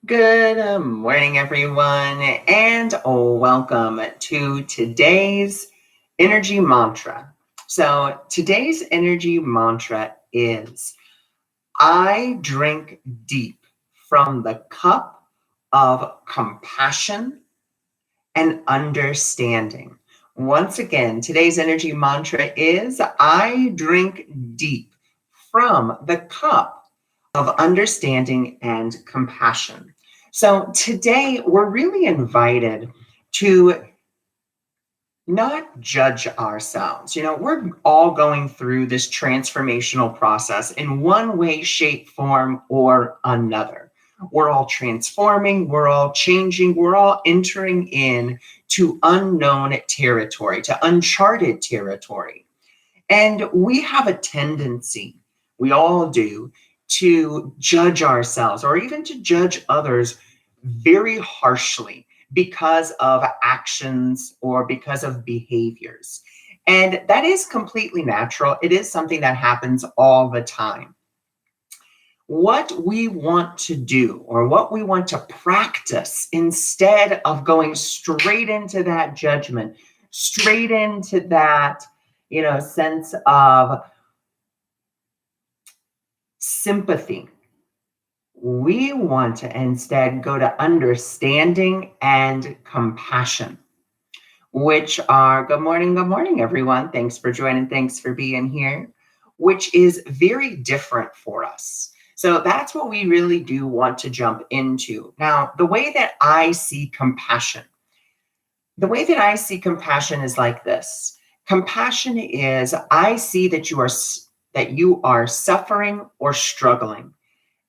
Good morning, everyone, and welcome to today's energy mantra. So, today's energy mantra is I drink deep from the cup of compassion and understanding. Once again, today's energy mantra is I drink deep from the cup of understanding and compassion. So today we're really invited to not judge ourselves. We're all going through this transformational process in one way, shape, form, or another. We're all transforming, we're all changing, we're all entering in to unknown territory, to uncharted territory. And we have a tendency, we all do, to judge ourselves or even to judge others very harshly because of actions or because of behaviors. And that is completely natural. It is something that happens all the time. What we want to do or what we want to practice instead of going straight into that judgment, straight into that, sense of sympathy, we want to instead go to understanding and compassion, which are good morning, everyone. Thanks for joining. Thanks for being here, which is very different for us. So that's what we really do want to jump into. Now, the way that I see compassion is like this. Compassion is I see that you are suffering or struggling,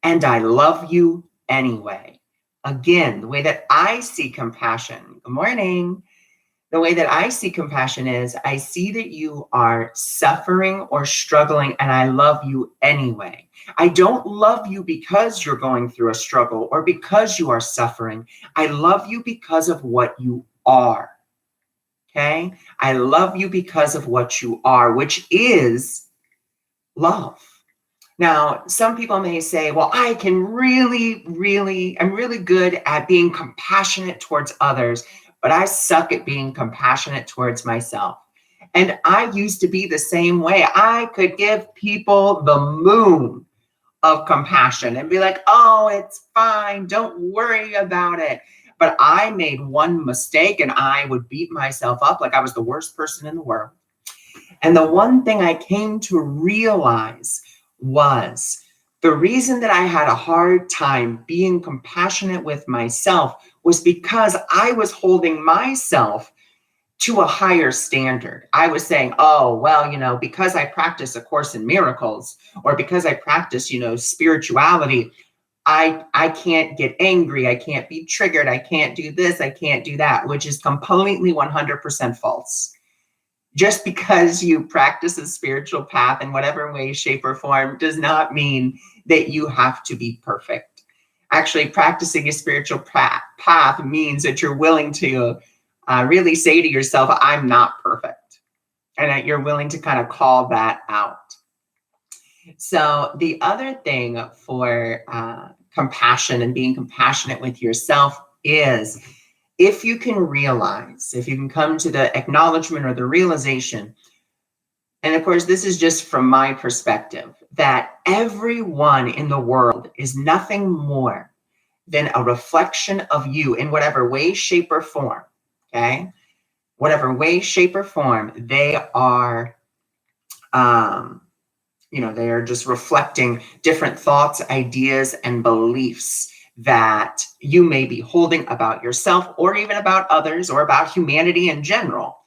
and I love you anyway. Again, the way that I see compassion, good morning. The way that I see compassion is I see that you are suffering or struggling, and I love you anyway. I don't love you because you're going through a struggle or because you are suffering. I love you because of what you are. Okay? I love you because of what you are, which is love. Now, some people may say, well, I'm really good at being compassionate towards others, but I suck at being compassionate towards myself. And I used to be the same way. I could give people the moon of compassion and be like, oh, it's fine. Don't worry about it. But I made one mistake and I would beat myself up like I was the worst person in the world. And the one thing I came to realize was the reason that I had a hard time being compassionate with myself was because I was holding myself to a higher standard. I was saying, oh, well, because I practice A Course in Miracles or because I practice, spirituality, I can't get angry. I can't be triggered. I can't do this. I can't do that, which is completely 100% false. Just because you practice a spiritual path in whatever way, shape, or form does not mean that you have to be perfect. Actually, practicing a spiritual path means that you're willing to really say to yourself, I'm not perfect. And that you're willing to kind of call that out. So the other thing for compassion and being compassionate with yourself is if you can come to the acknowledgement or the realization, and of course, this is just from my perspective, that everyone in the world is nothing more than a reflection of you in whatever way, shape, or form, okay? Whatever way, shape, or form, they are, they are just reflecting different thoughts, ideas, and beliefs that you may be holding about yourself or even about others or about humanity in general.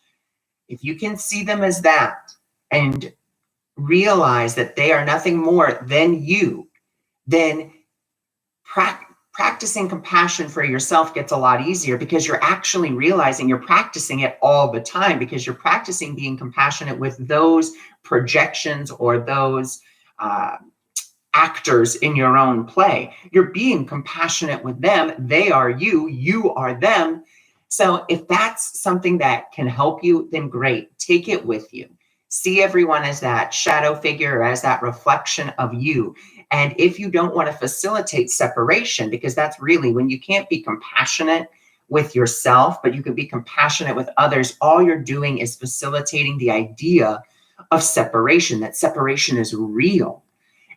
If you can see them as that and realize that they are nothing more than you, then practicing compassion for yourself gets a lot easier because you're actually realizing you're practicing it all the time because you're practicing being compassionate with those projections or those actors in your own play. You're being compassionate with them. They are you. You are them. So if that's something that can help you, then great. Take it with you. See everyone as that shadow figure or as that reflection of you. And if you don't want to facilitate separation, because that's really when you can't be compassionate with yourself, but you can be compassionate with others, all you're doing is facilitating the idea of separation, that separation is real.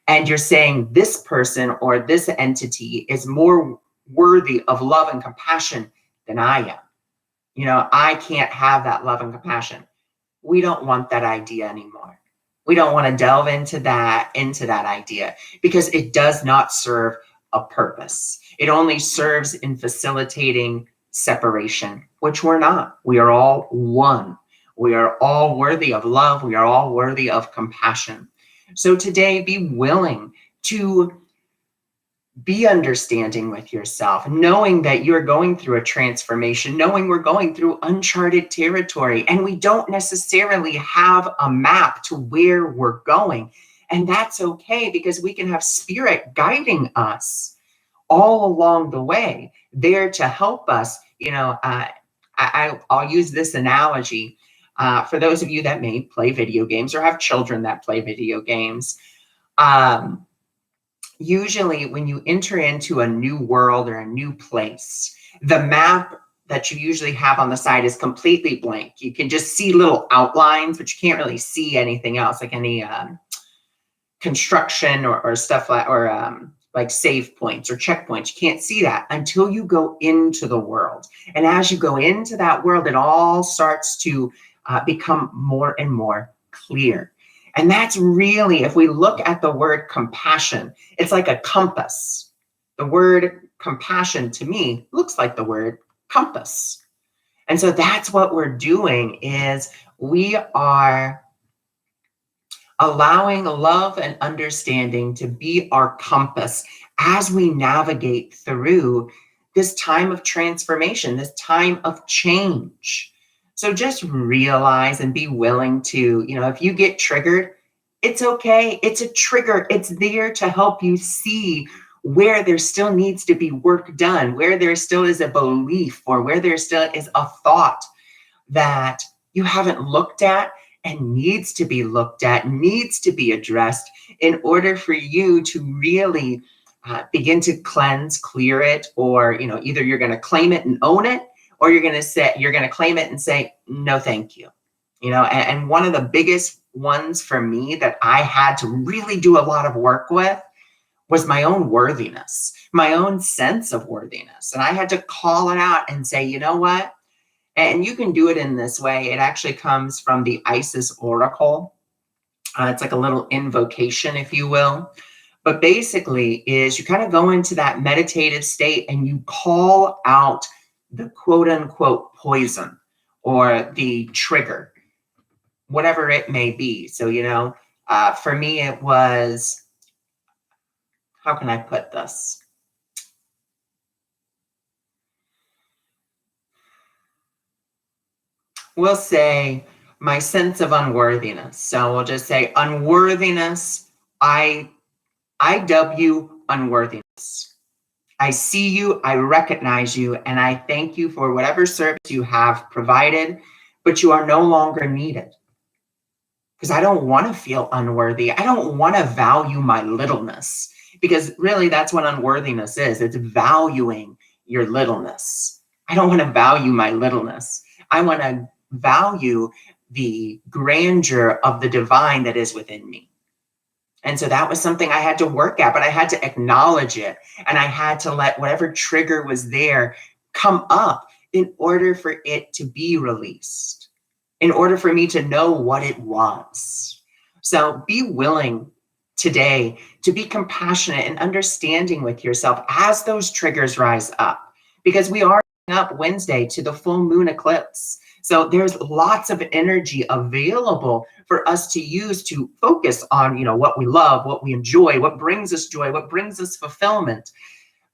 And you're saying this person or this entity is more worthy of love and compassion than I am. I can't have that love and compassion. We don't want that idea anymore. We don't want to delve into that idea, because it does not serve a purpose. It only serves in facilitating separation, which we're not. We are all one. We are all worthy of love. We are all worthy of compassion. So today, be willing to be understanding with yourself, knowing that you're going through a transformation, knowing we're going through uncharted territory, and we don't necessarily have a map to where we're going. And that's okay, because we can have spirit guiding us all along the way, there to help us. I'll use this analogy for those of you that may play video games or have children that play video games. Usually when you enter into a new world or a new place, the map that you usually have on the side is completely blank. You can just see little outlines, but you can't really see anything else, like any construction or stuff like save points or checkpoints. You can't see that until you go into the world. And as you go into that world, it all starts to become more and more clear. And that's really, if we look at the word compassion, it's like a compass. The word compassion to me looks like the word compass. And so that's what we're doing, is we are allowing love and understanding to be our compass as we navigate through this time of transformation, this time of change. So just realize and be willing to, if you get triggered, it's okay. It's a trigger. It's there to help you see where there still needs to be work done, where there still is a belief, or where there still is a thought that you haven't looked at and needs to be looked at, needs to be addressed in order for you to really begin to cleanse, clear it, or, either you're going to claim it and own it, or you're going to claim it and say, no, thank you. And one of the biggest ones for me that I had to really do a lot of work with was my own worthiness, my own sense of worthiness. And I had to call it out and say, you know what? And you can do it in this way. It actually comes from the Isis Oracle. It's like a little invocation, if you will. But basically is you kind of go into that meditative state and you call out the quote unquote poison or the trigger, whatever it may be. So, for me, it was, how can I put this? We'll say my sense of unworthiness. So we'll just say unworthiness. I dub you unworthiness. I see you, I recognize you, and I thank you for whatever service you have provided, but you are no longer needed. Because I don't want to feel unworthy. I don't want to value my littleness, because really that's what unworthiness is. It's valuing your littleness. I don't want to value my littleness. I want to value the grandeur of the divine that is within me. And so that was something I had to work at, but I had to acknowledge it. And I had to let whatever trigger was there come up in order for it to be released, in order for me to know what it was. So be willing today to be compassionate and understanding with yourself as those triggers rise up, because we are up Wednesday to the full moon eclipse. So there's lots of energy available for us to use to focus on, what we love, what we enjoy, what brings us joy, what brings us fulfillment.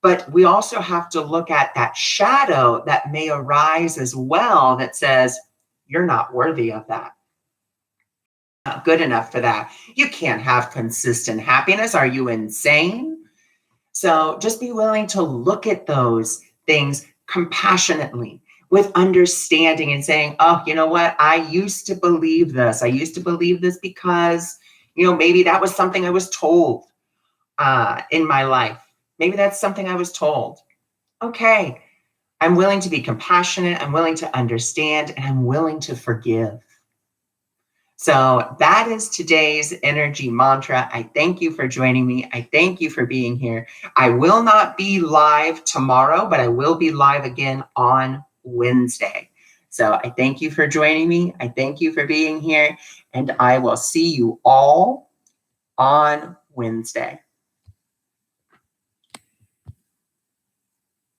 But we also have to look at that shadow that may arise as well that says, you're not worthy of that. Not good enough for that. You can't have consistent happiness. Are you insane? So just be willing to look at those things compassionately, with understanding, and saying, oh, you know what? I used to believe this. I used to believe this because, maybe that was something I was told. in my life. Maybe that's something I was told. Okay, I'm willing to be compassionate. I'm willing to understand, and I'm willing to forgive. So that is today's energy mantra. I thank you for joining me. I thank you for being here. I will not be live tomorrow, but I will be live again on Wednesday. So I thank you for joining me. I thank you for being here, and I will see you all on Wednesday.